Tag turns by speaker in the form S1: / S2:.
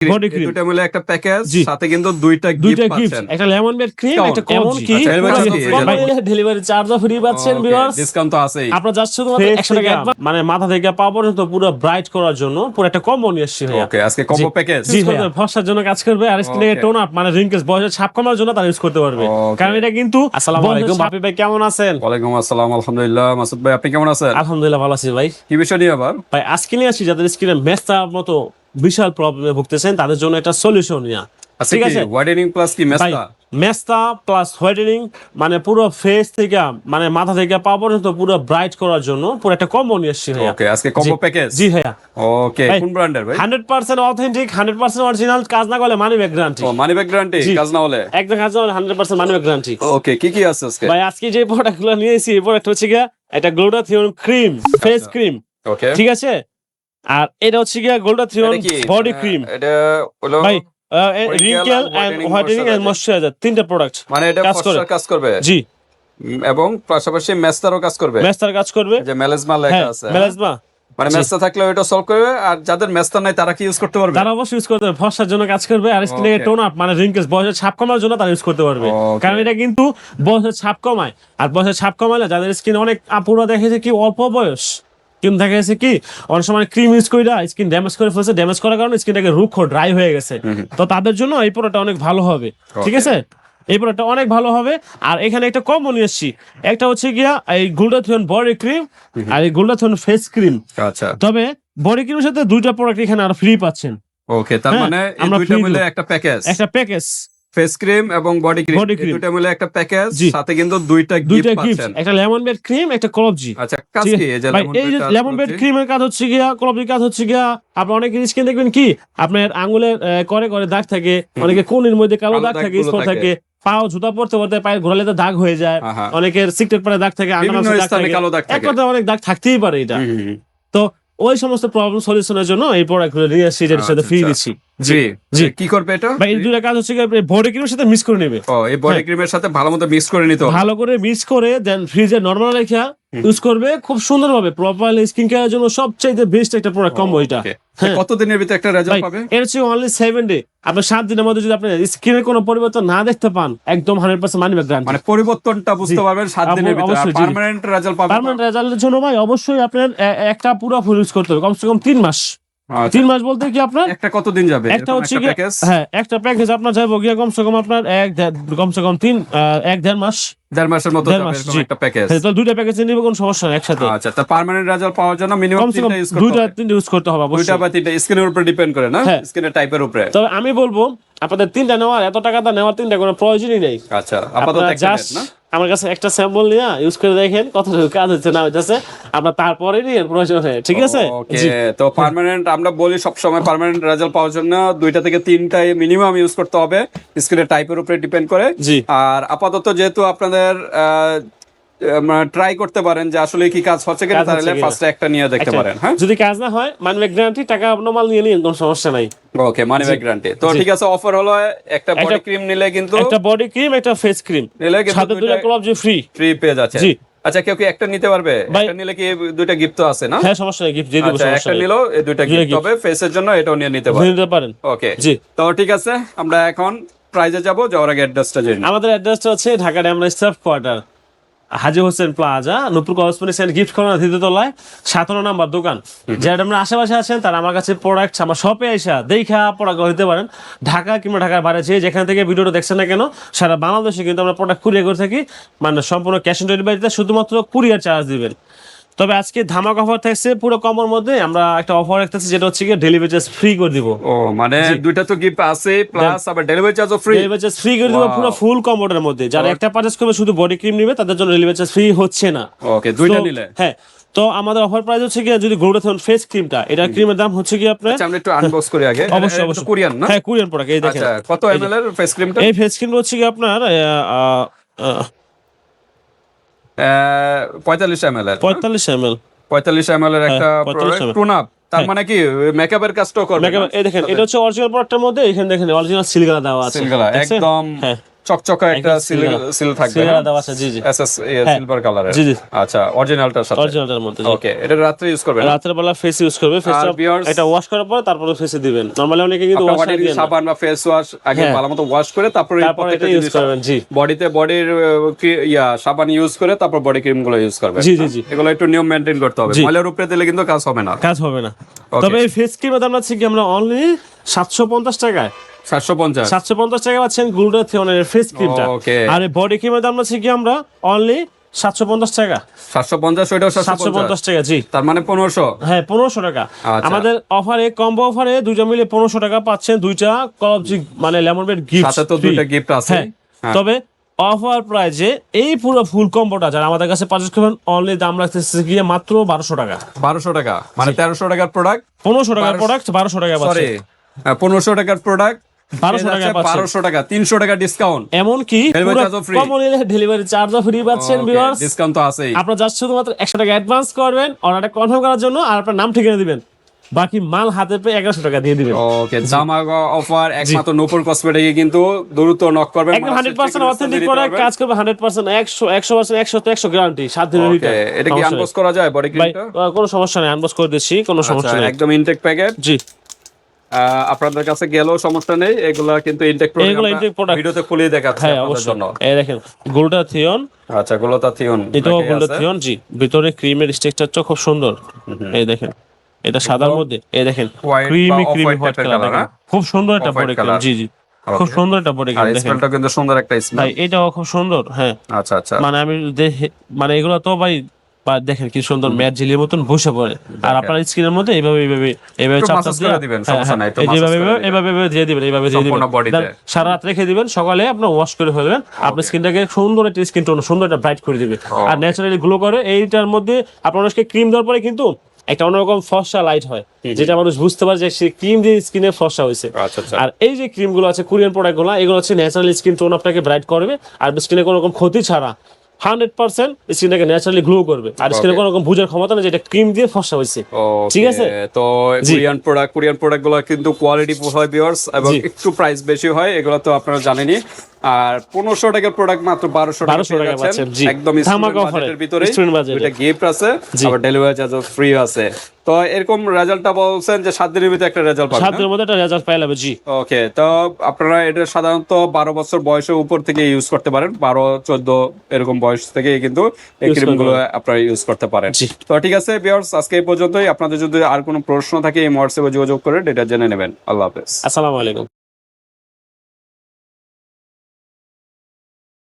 S1: Body cream
S2: দুটো মিলে একটা প্যাকেজ,
S1: জি।
S2: সাথে কিন্তু দুইটা
S1: দুইটা
S2: গিফট
S1: গিফট,
S2: পাচ্ছেন।
S1: একটা লেমন বেড ক্রিম,
S2: কেমন?
S1: একটা কমন কি
S2: আচ্ছা,
S1: ডেলিভারি চার্জও ফ্রি পাচ্ছেন ভিউয়ার্স।
S2: ডিসকাউন্ট তো আছেই।
S1: আপনারা জাস্ট শুধুমাত্র 100 টাকা মানে মাথা থেকে পা পর্যন্ত পুরো ব্রাইট করার জন্য পুরো একটা কম্বো নিয়ে এসেছি ভাইয়া।
S2: ওকে, আজকে কম্বো প্যাকেজ।
S1: জি ভাইয়া, ফর্সার জন্য কাজ করবে আর স্কিনে
S2: Okay.
S1: টোন আপ মানে রিঙ্কেলস বয়সের ছাপ কমার জন্য তারা ইউজ করতে পারবে।
S2: Okay.
S1: কারণ এটা কিন্তু আসসালামু আলাইকুম বাপি ভাই, কেমন আছেন?
S2: ওয়ালাইকুম আসসালাম, আলহামদুলিল্লাহ। মাসুদ ভাই, আপনি কেমন আছেন?
S1: আলহামদুলিল্লাহ ভালো আছি ভাই।
S2: কি বিষয় নিয়ে আবার?
S1: ভাই আজকে নিয়ে আসি যাদের স্কিনে মেস্তার মতো বিশাল প্রবলেমে ভুগতেছেন তাদের জন্য একটা সলিউশন নিয়ে।
S2: আচ্ছা,
S1: ঠিক
S2: কি
S1: আছে,
S2: হোয়াইটেনিং প্লাস কি
S1: ভাই
S2: মেস্তা?
S1: মেস্তা প্লাস হোয়াইটেনিং মানে পুরো ফেস থেকে মানে মাথা থেকে পা পর্যন্ত পুরো ব্রাইট করার জন্য পুরো একটা কম্বো নিয়ে এসেছি ভাইয়া।
S2: ওকে, আজকে কম্বো প্যাকেজ।
S1: জি ভাইয়া।
S2: ওকে,
S1: ভাই,
S2: কোন ব্র্যান্ডের ভাই?
S1: 100% অথেন্টিক, 100% অরিজিনাল, কাজ না করলে মানি ব্যাক গ্যারান্টি।
S2: ও, মানি ব্যাক গ্যারান্টি,
S1: জি।
S2: কাজ না হলে?
S1: একদম কাজ না হলে 100% মানি ব্যাক গ্যারান্টি।
S2: ওকে, কি কি আছে আজকে?
S1: ভাই আজকে যে প্রোডাক্টগুলো নিয়েছি এই প্রোডাক্ট হচ্ছে গিয়া এটা গ্লুটাথিয়ন ক্রিম, ফেস ক্রিম।
S2: ওকে,
S1: ঠিক আছে, আর এটা হচ্ছে গিয়া গ্লুটাথিয়ন
S2: এটা কি
S1: বডি ক্রিম।
S2: এটা হলো
S1: ভাই
S2: Wrinkle
S1: wrinkle
S2: and
S1: and
S2: whitening
S1: whitening and moisturiser তিনটা প্রোডাক্ট
S2: মানে এটা
S1: কাজ করে।
S2: ফর্সার কাজ করবে?
S1: জি,
S2: এবং পাশাপাশি মেস্তারও কাজ করবে।
S1: মেস্তার কাজ করবে,
S2: যে মেলাজমা লেখা
S1: হ্যাঁ
S2: আছে,
S1: মেলাজমা,
S2: মানে মেস্তা থাকলে এটা সলভ করবে। আর যাদের মেস্তা নাই তারা কি ইউজ করতে পারবে?
S1: তারা অবশ্যই ইউজ করতে পারবে, ফর্সার জন্য কাজ করবে আর স্কিনে
S2: Okay.
S1: টোন আপ মানে রিঙ্কেলস বয়সের ছাপ কমার জন্য তারা ইউজ করতে পারবে।
S2: Okay.
S1: কারণ এটা কিন্তু বয়সের ছাপ কমায়, আর বয়সের ছাপ কমালে যাদের স্কিন অনেক আপুরা দেখেছে কি অল্প বয়স কিন্তু দেখা গেছে কি অনেক সময় ক্রিম ইউজ করে স্কিন ড্যামেজ করে ফেলছে, ড্যামেজ করার কারণে স্কিনটাকে রুক্ষ ড্রাই হয়ে গেছে। তো তাদের জন্য এই প্রোডাক্টটা অনেক ভালো হবে। ঠিক আছে, এই প্রোডাক্টটা অনেক ভালো হবে। আর এখানে একটা কম্বো নিয়ে এসেছি, একটা হচ্ছে গিয়া এই গ্লুটাথিয়ন বডি ক্রিম আর এই গ্লুটাথিয়ন ফেস ক্রিম।
S2: আচ্ছা,
S1: তবে বডি ক্রিমের সাথে দুইটা প্রোডাক্ট এখানে আর ফ্রি পাচ্ছেন।
S2: ওকে, তার
S1: হ্যাঁ,
S2: মানে এই
S1: আমরা
S2: দুইটা
S1: free
S2: মিলে
S1: দেব।
S2: একটা প্যাকেজ,
S1: একটা প্যাকেজ
S2: ফেস ক্রিম এবং বডি ক্রিম,
S1: Body cream।
S2: দুইটা মিলে একটা প্যাকেজ,
S1: জি।
S2: সাথে কিন্তু দুইটা
S1: দুইটা
S2: গিফট
S1: গিফট,
S2: পাচ্ছেন।
S1: একটা লেমন বেড ক্রিম, একটা কলবজি।
S2: আচ্ছা, কাজ
S1: ঠিক
S2: কি
S1: আছে?
S2: এই যে
S1: ভাই এই যে লেমন বেড ক্রিমের কাজ হচ্ছে গিয়া, কলবজির কাজ হচ্ছে গিয়া আপনার অনেকের স্কিন দেখবেন কি আপনার আঙ্গুলের করে করে দাগ থাকে, অনেকে কোণের মধ্যে কালো
S2: কালো
S1: দাগ থাকে,
S2: দাগগুলো
S1: স্পট
S2: থাকে।
S1: থাকে, পাও জুতা পরতে পরতে পায়ের গোড়ালিতে দাগ হয়ে যায়,
S2: আহা।
S1: অনেকের সিক্রেট পারে দাগ থাকে,
S2: বিভিন্ন
S1: আন্ডারনার্সে দাগ
S2: স্থানে
S1: থাকে,
S2: কালো দাগ
S1: এক
S2: থাকে।
S1: কথা অনেক দাগ থাকতেই পারে এটা। তো ওই সমস্ত প্রবলেম সলিউশনের জন্য এই প্রোডাক্টগুলো নিয়ে আসছি, যেটার সাথে ফ্রি
S2: আচ্ছা,
S1: দিচ্ছি।
S2: জি
S1: জি।
S2: কি করবে এটা?
S1: ভাই এই দুইটা কাজ হচ্ছে গিয়ে বডি ক্রিমের সাথে মিক্স করে নেবে,
S2: ও, এই বডি
S1: হ্যাঁ।
S2: ক্রিমের সাথে ভালো মতো মিক্স করে নিতে হবে।
S1: ভালো করে মিক্স করে দেন ফ্রিজে নরমাল রেখে ইউজ করবে খুব সুন্দরভাবে। প্রপারলি স্কিন কেয়ারের জন্য সবচেয়ে বেস্ট একটা প্রোডাক্ট কম্বো এটা।
S2: Okay.
S1: হ্যাঁ।
S2: কতদিনের ভিতরে একটা রেজাল্ট
S1: ভাই,
S2: পাবে?
S1: এর হচ্ছে অনলি 7 ডে। আপনি 7 দিনের মধ্যে যদি আপনার স্কিনের কোনো পরিবর্তন না দেখতে পান একদম 100% মানি ব্যাক গ্যারান্টি।
S2: মানে পরিবর্তনটা বুঝতে
S1: জি।
S2: পারবেন 7 দিনের ভিতরে।
S1: অবশ্যই, জি।
S2: পার্মানেন্ট রেজাল্ট পাবেন?
S1: পার্মানেন্ট রেজাল্টের জন্য ভাই অবশ্যই আপনার একটা পুরো ফুল ইউজ করতে হবে কমসে কম 3 মাস।
S2: আচ্ছা,
S1: 3 মাস বলতে কি আপনার
S2: একটা কতদিন যাবে?
S1: একটা
S2: এরকম
S1: হচ্ছে
S2: একটা
S1: গিয়ে
S2: প্যাকেজ
S1: হ্যাঁ একটা প্যাকেজ আপনার যাবো গিয়ে কমসে কম আপনার কমসে কম 1.5 মাস।
S2: 1.5 মাসের মতো
S1: 1.5
S2: যাবে
S1: মাস,
S2: এরকম
S1: জি।
S2: একটা প্যাকেজ।
S1: হ্যাঁ, তো দুইটা প্যাকেজ নিবে কোনো সমস্যা নেই একসাথে।
S2: আচ্ছা, তা পার্মানেন্ট রেজাল্ট পাওয়ার জন্য মিনিমাম
S1: কমসে কম
S2: 3টা ইউজ করতে
S1: দুইটা
S2: হবে।
S1: 3টা ইউজ করতে হবে
S2: দুইটা
S1: অবশ্যই।
S2: বা 3টা স্কিনের উপর ডিপেন্ড করে না,
S1: হ্যাঁ।
S2: স্কিনের টাইপের উপরে।
S1: তবে আমি বলবো আপনাদের 3টা নেওয়ার এত টাকা দা নেওয়ার 3টা কোনো প্রয়োজনই নেই।
S2: আচ্ছা, আপাতত
S1: আপনারা
S2: একটা
S1: জাস্ট
S2: নেন না?
S1: আমার কাছে একটা স্যাম্পল নিয়ে ইউজ করে দেখেন কতটুকু কাজ হচ্ছে না হচ্ছে, আপনার তারপরে নিয়ে প্রয়োজন হয়। ঠিক আছে,
S2: ওকে,
S1: জি।
S2: তো পার্মানেন্ট আমরা বলি সব সময় পার্মানেন্ট রেজাল্ট পাওয়ার জন্য 2টা থেকে 3টা মিনিমাম ইউজ করতে হবে, স্কিনের টাইপের উপরে ডিপেন্ড করে।
S1: জি।
S2: আর আপাতত যেহেতু আপনাদের ট্রাই করতে পারেন যে আসলে কি কাজ হচ্ছে কিনা,
S1: কাজ হচ্ছে
S2: তাহলে
S1: কিনা।
S2: ফার্স্টে একটা নিয়ে দেখতে পারেন। হ্যাঁ,
S1: যদি কাজ না হয় মানি ব্যাক গ্যারান্টি, টাকা নরমাল নিয়ে নিন, কোনো সমস্যা নাই।
S2: ওকে, মানি ব্যাক গ্যারান্টি। তো
S1: জি।
S2: ঠিক আছে, অফার হলো একটা বডি ক্রিম নিলে কিন্তু
S1: একটা বডি ক্রিম, একটা ফেস ক্রিম,
S2: নিলে কিন্তু
S1: সাথে দুটো কলবজি ফ্রি।
S2: ফ্রি পেয়ে যাচ্ছে।
S1: জি।
S2: আচ্ছা, কেউ কি একটা নিতে পারবে?
S1: ভাই-
S2: একটা নিলে কি 2টা গিফট তো আছে না?
S1: হ্যাঁ সমস্যা নেই, গিফট দিয়ে দিব,
S2: আচ্ছা,
S1: সমস্যা
S2: একটা
S1: নেই,
S2: নিলেও এই 2টা
S1: দুইটা
S2: গিফট
S1: gift।
S2: হবে, ফেসের জন্য এটাও নিয়ে নিতে পারেন।
S1: নিতে পারেন।
S2: ওকে,
S1: জি।
S2: তো ঠিক আছে, আমরা এখন প্রাইজে যাব, যাওয়ার আগে অ্যাড্রেসটা জেনে নিই।
S1: আমাদের অ্যাড্রেসটা হচ্ছে Dhaka diamond staff quarter, Haji Hossain plaza, Nupur cosmetics and gift corner, দ্বিতীয় তলায় 17 নম্বর দোকান। যারা আপনারা আশেপাশে আছেন তারা আমার কাছে প্রোডাক্ট আমার শপে এসে দেখা প্রোডাক্ট নিতে পারেন। ঢাকা কিংবা ঢাকার বাইরে যেখান থেকে ভিডিওটা দেখছেন না কেন, সারা বাংলাদেশে কিন্তু আমরা প্রোডাক্ট কুরিয়ার করে থাকি, মানে সম্পূর্ণ ক্যাশ অন ডেলিভারিতে, শুধুমাত্র কুরিয়ার চার্জ দিবেন। তবে আজকে ধামাক অফার থাকছে, পুরো কমর মধ্যে আমরা একটা অফার রাখতেছি, যেটা হচ্ছে কি ডেলিভারি চার্জ ফ্রি করে দিব।
S2: ও, মানে 2টা তো গিফট আছে, প্লাস আবার ডেলিভারি চার্জও ফ্রি।
S1: ডেলিভারি চার্জ ফ্রি করে দিব
S2: Wow.
S1: পুরো ফুল কমোডের মধ্যে। যারা একটা পারচেজ করবে শুধু বডি ক্রিম নেবে তাদের জন্য ডেলিভারি চার্জ ফ্রি হচ্ছে না।
S2: ওকে, 2টা
S1: তো-
S2: নিলে।
S1: হ্যাঁ, তো আমাদের অফার প্রাইস হচ্ছে কি যদি গ্লুটাথিয়ন ফেস ক্রিমটা, এটা ক্রিমের দাম হচ্ছে কি আপনার
S2: আচ্ছা, আমরা একটু আনবক্স করি আগে।
S1: অবশ্যই
S2: এটা
S1: অবশ্যই
S2: কোরিয়ান না?
S1: হ্যাঁ কোরিয়ান প্রোডাক্ট। এই দেখেন
S2: আচ্ছা, কত ml এর ফেস ক্রিমটা?
S1: এই ফেস ক্রিম হচ্ছে কি আপনার
S2: 45 ml এর।
S1: 45 ml।
S2: 45 ml এর একটা
S1: 45
S2: প্রোডাক্ট,
S1: ml
S2: টুন আপ। তার
S1: হ্যাঁ।
S2: মানে কি মেকআপের কাজটাও করবে?
S1: এই দেখেন, এটা হচ্ছে অরিজিনাল প্রোডাক্টের মধ্যে, এখানে দেখেন অরিজিনাল সিলগালা দেওয়া আছে।
S2: সিলগালা
S1: দেখছেন?
S2: একদম
S1: হ্যাঁ
S2: চকচকা একটা সিল থাকবে
S1: সিরিয়াল দেওয়া আছে, জি জি
S2: এসএস সিলভার কালারের।
S1: জি জি
S2: আচ্ছা, অরিজিনালটার সাথে।
S1: অরিজিনালটার মধ্যে, জি।
S2: ওকে, এটা রাত্রে ইউজ করবেন?
S1: রাতের বেলা ফেস ইউজ করবে, ফেসটা
S2: viewers-
S1: এটা ওয়াশ করার পর তারপরে ফেসে দিবেন। নরমালি অনেকে কিন্তু
S2: আপনার
S1: ওয়াশ
S2: বডির
S1: দিয়ে না,
S2: সাবান বা ফেস ওয়াশ আগে
S1: হ্যাঁ।
S2: ভালোমতো ওয়াশ করে তারপরে
S1: তারপর এটা ইউজ করবেন, জি
S2: বডিতে বডির সাবান ইউজ করে তারপর বডি ক্রিম গুলো ইউজ করবেন।
S1: জি জি জি
S2: এগুলো একটু নিয়ম মেইনটেইন করতে হবে,
S1: জি।
S2: ময়লার উপরে দিলে কিন্তু কাজ হবে না।
S1: কাজ হবে না।
S2: Okay.
S1: তবে এই ফেস ক্রিমের দাম আছে কি আমরা অনলি 750 টাকায়,
S2: 750।
S1: 750 টাকা পাচ্ছেন গ্লুটাথিওনের ফেস ক্রিমটা।
S2: Okay.
S1: আর এই বডি ক্রিমের দাম আছে কি আমরা অনলি 750 টাকা,
S2: 750, ওইটাও 750।
S1: 750 টাকা, জি।
S2: তার মানে 1500।
S1: হ্যাঁ 1500 টাকা।
S2: আচ্ছা।
S1: আমাদের অফারে কম্বো অফারে দুইটা মিলে 1500 টাকা পাচ্ছেন, দুইটা কলবজি মানে লেমন বেড গিফট,
S2: সাথে তো দুইটা গিফট আছে।
S1: হ্যাঁ। তবে অফার প্রাইজে এই পুরো ফুল কম্বোটা যারা আমাদের কাছে পারচেজ করবেন অনলি দাম রাখতেছে গিয়ে মাত্র 1200 টাকা।
S2: 1200 টাকা মানে 1300 টাকার প্রোডাক্ট,
S1: 1500 টাকার প্রোডাক্ট 1200 টাকা
S2: সরি
S1: পাচ্ছেন।
S2: 1500 টাকার প্রোডাক্ট
S1: 1200 টাকা পাচ্ছেন।
S2: 1200 টাকা, 300 টাকা ডিসকাউন্ট।
S1: এমন কি
S2: Delivery charge ও free।
S1: কম নিলে ডেলিভারি চার্জও ফ্রি পাচ্ছেন ভিউয়ার্স।
S2: ডিসকাউন্ট তো আছেই।
S1: আপনারা জাস্ট শুধুমাত্র 100 টাকা অ্যাডভান্স করবেন অর্ডারটা কনফার্ম করার জন্য, আর আপনার নাম ঠিকানা দিবেন, বাকি মাল হাতে পেয়ে 1100 টাকা দিয়ে দিবেন।
S2: ওকে, ধামাকা অফার একমাত্র নূপুর কসমেটিকে, কিন্তু দ্রুত নক করবেন।
S1: একদম 100% অথেন্টিক প্রোডাক্ট, কাজ করবে 100%, 100% 100 গ্যারান্টি, 7 দিনের
S2: ওকে,
S1: রিটার্ন।
S2: এটা কি আনবক্স করা যায় বডি
S1: ভাই
S2: ক্রিমটা?
S1: কোনো সমস্যা নেই, আনবক্স করে দিচ্ছি, কোনো সমস্যা নেই।
S2: একদম ইনটেক প্যাকেট।
S1: জি
S2: আপনাদের কাছে গেলেও সমস্যা নেই, এগুলা কিন্তু ইনটেক
S1: এগুলো intake product।
S2: ভিডিওতে খুলে দেখাচ্ছি
S1: হ্যাঁ
S2: আপনাদের
S1: অবশ্যই।
S2: জন্য।
S1: এই দেখেন গ্লুটাথিওন,
S2: আচ্ছা, গ্লুটাথিওন,
S1: এটাও গ্লুটাথিওন, জি। ভিতরে ক্রিমের স্ট্রাকচারটা খুব সুন্দর, এই দেখেন এটা সাদার মধ্যে, এই দেখেন
S2: White
S1: ক্রিমি
S2: বা
S1: ক্রিমি
S2: off-white
S1: হোয়াইট
S2: type-এর
S1: কালার,
S2: colour,
S1: দেখেন খুব সুন্দর একটা
S2: Off-white
S1: বডি ক্রিম,
S2: colour।
S1: জি জি খুব সুন্দর একটা বডি
S2: আর
S1: ক্রিম দেখেন
S2: স্মেলটা কিন্তু সুন্দর একটা স্মেল।
S1: ভাই, এটাও খুব সুন্দর। হ্যাঁ
S2: আচ্ছা আচ্ছা,
S1: মানে আমি মানে এগুলো তো ভাই দেখেন কি সুন্দর ম্যাট জেলির মতন বসে পড়ে, আর আপনার স্কিনের মধ্যে এইভাবে
S2: একটু
S1: চাপ
S2: massage
S1: দিয়ে
S2: করে দিবেন, সমস্যা নাই, একটু
S1: এই
S2: massage
S1: যেভাবে
S2: করে দিবেন।
S1: এইভাবে দিয়ে দিবেন, এইভাবে দিয়ে দিবেন,
S2: সম্পূর্ণ body-তে।
S1: দেন সারা রাত রেখে দিবেন, সকালে আপনি ওয়াশ করে ফেলবেন, আপনার স্কিনটাকে সুন্দর একটা স্কিন টোন, সুন্দর একটা ব্রাইট করে দিবে, আর ন্যাচারালি গ্লো করে। এইটার মধ্যে আপনার মানুষকে ক্রিম দেওয়ার পরে কিন্তু একটা অন্যরকম ফর্সা লাইট হয়, যেটা মানুষ বুঝতে পারে যে সে ক্রিম দিয়ে স্কিনে ফর্সা হয়েছে।
S2: আচ্ছা আচ্ছা,
S1: আর এই যে ক্রিম গুলো আছে কোরিয়ান প্রোডাক্ট গুলো, এগুলো হচ্ছে ন্যাচারালি স্কিন টোন আপনাকে ব্রাইট করবে, আর স্কিনে কোনো রকম ক্ষতি ছাড়া 100% স্কিনটাকে ন্যাচারালি গ্লো করবে, আর স্কিনে কোনো রকম বুঝার ক্ষমতা নেই যে এটা ক্রিম দিয়ে ফর্সা হয়েছে। ঠিক আছে?
S2: তো কোরিয়ান প্রোডাক্ট গুলো কিন্তু কোয়ালিটি হয় ভিউয়ার্স, এবং
S1: জি।
S2: একটু প্রাইস বেশি হয়, এগুলো তো আপনারা জানেনই। আর 1500 টাকার প্রোডাক্ট মাত্র 1200 টাকা
S1: 1200 টাকা পাচ্ছেন, জি।
S2: একদম
S1: ধামাকা offer
S2: বাজেটের ভিতরে,
S1: student budget-এ।
S2: দুইটা গিফট আছে,
S1: জি।
S2: আবার ডেলিভারি চার্জও ফ্রি আছে। তো এরকম রেজাল্টটা বলছেন যে 7 দিনের ভিতরে একটা রেজাল্ট পাবেন।
S1: 7 দিনের মধ্যে একটা রেজাল্ট পেয়ে যাবে, জি।
S2: ওকে, তো আপনারা এটা সাধারণত 12 বছর বয়সের উপর থেকে ইউজ করতে পারেন, 12-14 এরকম বয়স থেকে কিন্তু এই
S1: Use
S2: ক্রিম
S1: করতে
S2: গুলো
S1: পারেন।
S2: আপনারা ইউজ করতে পারেন।
S1: জি।
S2: তো ঠিক আছে ভিউয়ার্স, আজকে এই পর্যন্তই। আপনাদের যদি আর কোনো প্রশ্ন থাকে এই হোয়াটসঅ্যাপে যোগাযোগ করে এটা জেনে নেবেন। আল্লাহ হাফেজ।
S1: আসসালামু আলাইকুম।